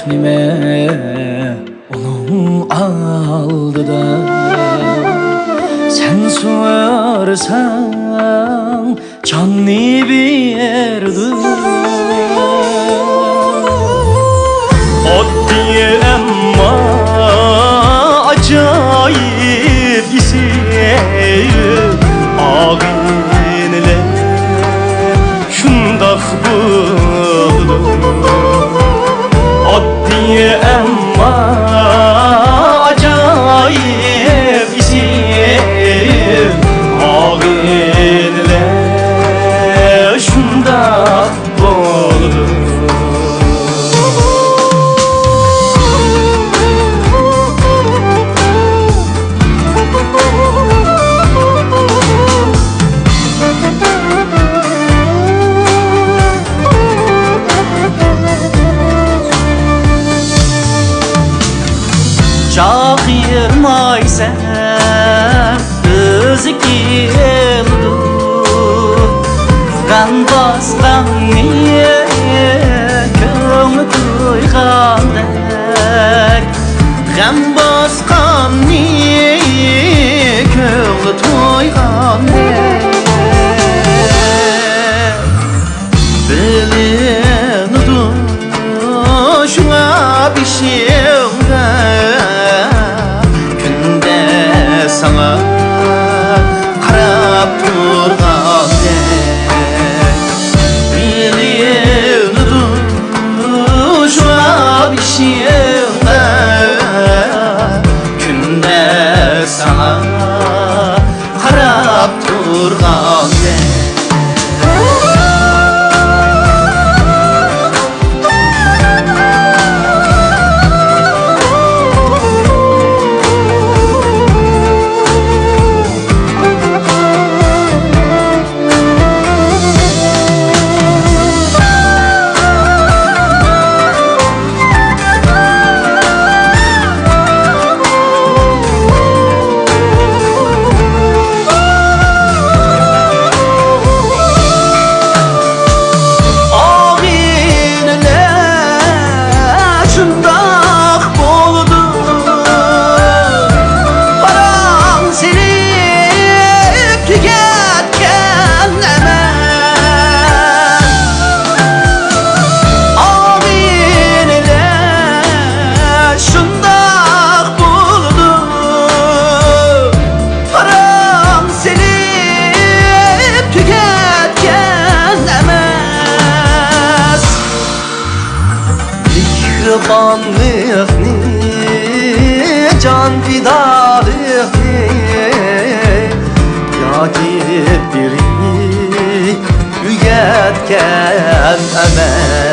nime onun aldıda. Sen so'rasan canni berdim. Oddiy ammo ajoyib isi og'inlar shundoq bo'ldi. Oddiy ammo ajoyib isi og'inlar shundoq bo'ldi. Çok yırmaysan özü keldi. Kan bastan niye ko'ngli to'ygandek. Kan bastan niye ko'ngli to'ygandek. Bilindim şuna bir şey sana qarab turgandek. Bilirdim şuna bir şeyimde künde sana qarab turgandek. Mehribanlıkni, can fidalıkni yagib biri ügetken emen.